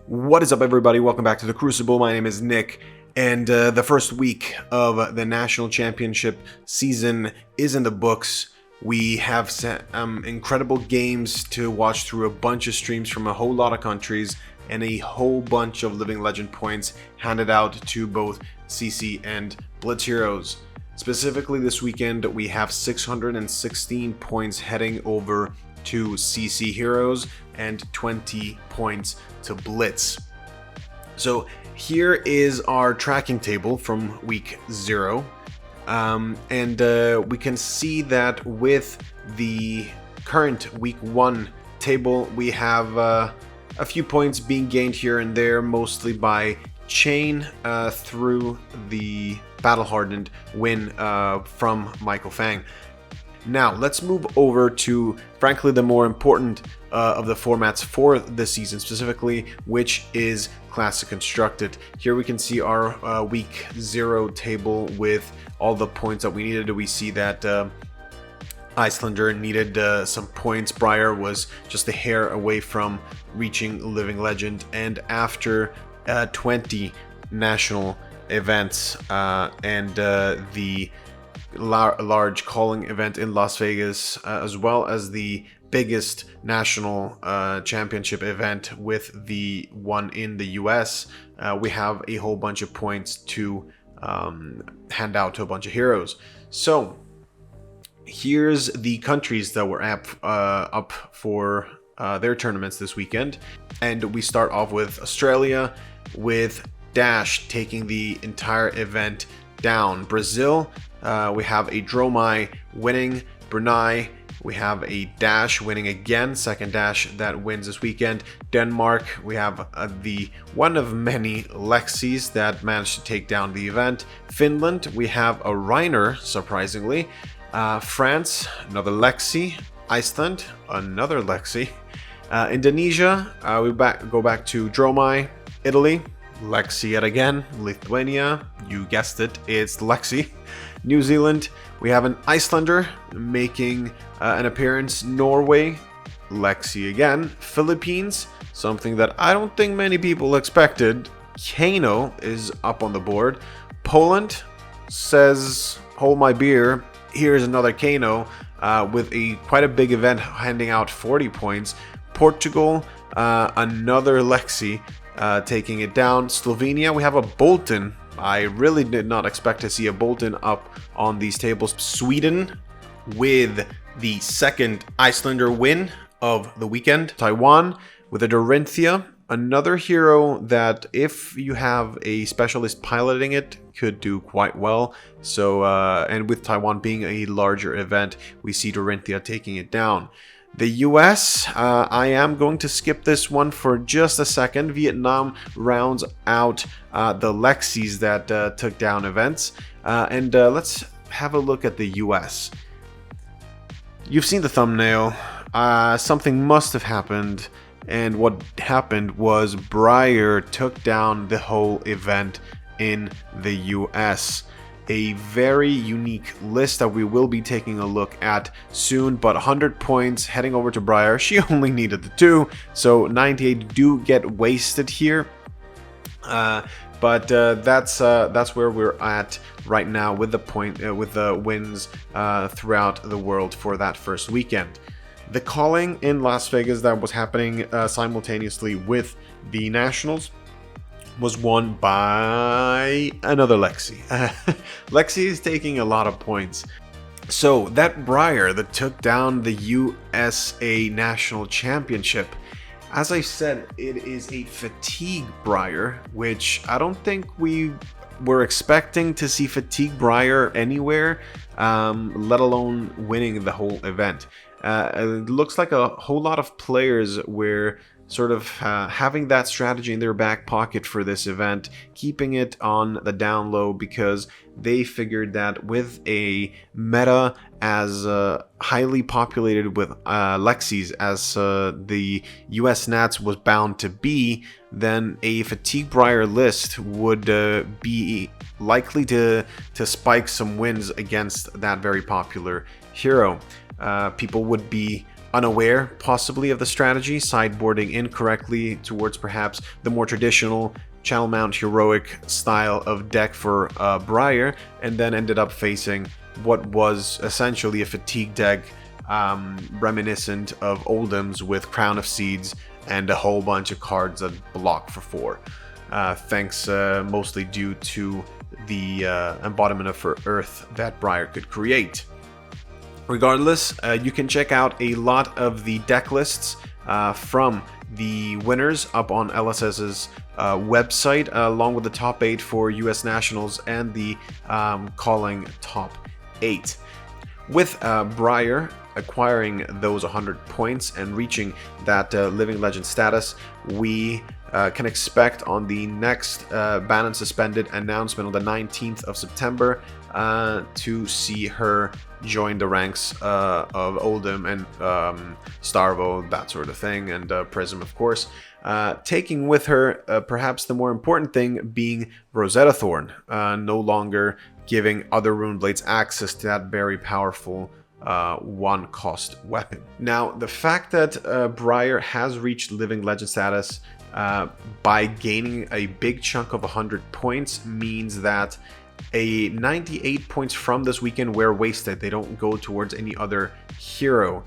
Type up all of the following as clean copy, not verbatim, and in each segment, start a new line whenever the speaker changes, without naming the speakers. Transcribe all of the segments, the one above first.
What is up, everybody? Welcome back to the Crucible. My name is Nick, and the first week of the National Championship season is in the books. We have incredible games to watch through, a bunch of streams from a whole lot of countries, and a whole bunch of Living Legend points handed out to both CC and Blitz Heroes. Specifically this weekend, we have 616 points heading over to CC Heroes and 20 points to Blitz. So here is our tracking table from week 0. We can see that with the current week 1 table, we have a few points being gained here and there, mostly by Chain through the battle-hardened win from Michael Fang. Now, let's move over to, frankly, the more important of the formats for this season specifically, which is Classic Constructed. Here we can see our week 0 table with all the points that we needed. We see that Icelander needed some points. Briar was just a hair away from reaching Living Legend. And after 20 national events and the large calling event in Las Vegas, as well as the biggest national championship event with the one in the US, we have a whole bunch of points to hand out to a bunch of heroes. So here's the countries that were up for their tournaments this weekend, and we start off with Australia, with Dash taking the entire event down. Brazil, we have a Dromai winning. Brunei, we have a Dash winning again, second Dash that wins this weekend. Denmark, we have the one of many Lexis that managed to take down the event. Finland, we have a Reiner, surprisingly. France, another Lexi. Iceland, another Lexi. Indonesia, we go back to Dromai. Italy, Lexi yet again. Lithuania, you guessed it, it's Lexi. New Zealand, we have an Icelander making an appearance. Norway, Lexi again. Philippines, something that I don't think many people expected, Kano is up on the board. Poland says, hold my beer, here's another Kano with quite a big event handing out 40 points. Portugal, another Lexi taking it down. Slovenia, we have a Bolton. I really did not expect to see a Bolton up on these tables. Sweden with the second Icelander win of the weekend. Taiwan with a Dorinthia, another hero that if you have a specialist piloting it could do quite well. So and with Taiwan being a larger event, we see Dorinthia taking it down. The US, I am going to skip this one for just a second. Vietnam rounds out the Lexis that took down events. Let's have a look at the US. You've seen the thumbnail. Something must have happened. And what happened was Briar took down the whole event in the US. A very unique list that we will be taking a look at soon, but 100 points heading over to Briar. She only needed the 2, so 98 do get wasted here. But that's where we're at right now with the wins throughout the world for that first weekend. The calling in Las Vegas that was happening simultaneously with the Nationals was won by another Lexi. Lexi is taking a lot of points. So that Briar that took down the USA National Championship, as I said, it is a fatigue Briar, which I don't think we were expecting to see fatigue Briar anywhere, let alone winning the whole event. It looks like a whole lot of players were sort of having that strategy in their back pocket for this event, keeping it on the down low because they figured that with a meta as highly populated with Lexis as the US Nats was bound to be, then a Fatigue Briar list would be likely to spike some wins against that very popular hero. People would be unaware possibly of the strategy, sideboarding incorrectly towards perhaps the more traditional channel mount heroic style of deck for Briar, and then ended up facing what was essentially a fatigue deck reminiscent of Oldham's with Crown of Seeds and a whole bunch of cards that block for 4. Thanks mostly due to the embodiment of Earth that Briar could create. Regardless, you can check out a lot of the deck lists from the winners up on LSS's website, along with the top 8 for US Nationals and the Calling top 8. With Briar acquiring those 100 points and reaching that Living Legend status, we can expect on the next Ban and Suspended announcement on the 19th of September to see her join the ranks of Oldhim and Starvo, that sort of thing, and Prism, of course. Taking with her perhaps the more important thing being Rosetta Thorn, no longer giving other Runeblades access to that very powerful one-cost weapon. Now, the fact that Briar has reached Living Legend status by gaining a big chunk of 100 points means that 98 points from this weekend were wasted. They don't go towards any other hero.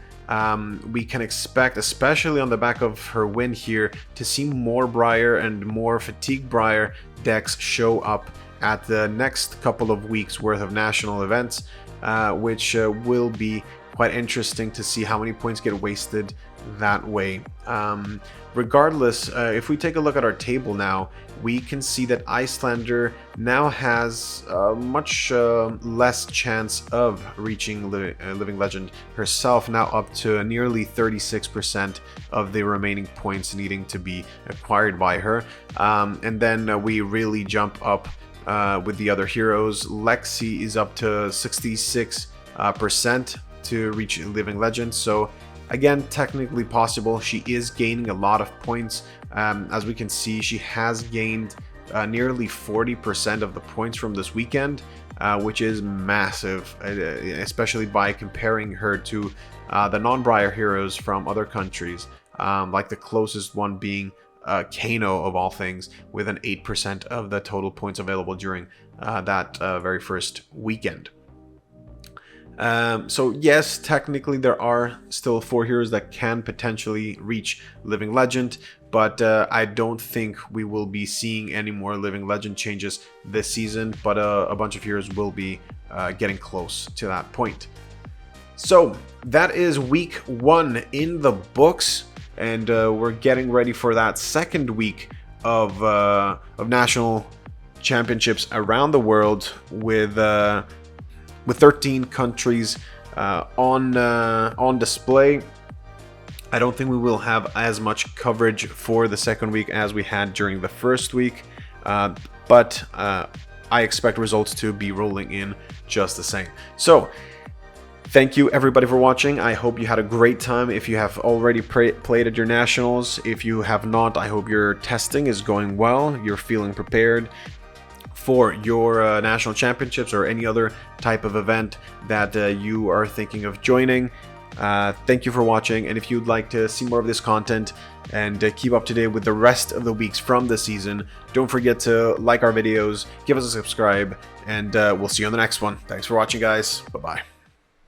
We can expect, especially on the back of her win here, to see more Briar and more Fatigue Briar decks show up at the next couple of weeks worth of national events, which will be quite interesting to see how many points get wasted that way. Regardless, if we take a look at our table now, we can see that Iyslander now has much less chance of reaching Living Legend herself, now up to nearly 36% of the remaining points needing to be acquired by her. And then we really jump up with the other heroes. Lexi is up to 66% to reach Living Legend, so again, technically possible. She is gaining a lot of points. As we can see, she has gained nearly 40% of the points from this weekend, which is massive, especially by comparing her to the non-Briar heroes from other countries, like the closest one being Kano of all things, with an 8% of the total points available during that very first weekend. So yes, technically there are still 4 heroes that can potentially reach Living Legend, but I don't think we will be seeing any more Living Legend changes this season, but a bunch of heroes will be getting close to that point. So that is week 1 in the books, and we're getting ready for that second week of national championships around the world with 13 countries on display. I don't think we will have as much coverage for the second week as we had during the first week, but I expect results to be rolling in just the same. So thank you everybody for watching. I hope you had a great time. If you have already played at your nationals, if you have not, I hope your testing is going well, you're feeling prepared for your national championships or any other type of event that you are thinking of joining. Thank you for watching, and if you'd like to see more of this content and keep up to date with the rest of the weeks from the season, don't forget to like our videos, give us a subscribe, and we'll see you on the next one. Thanks for watching, guys. Bye-bye.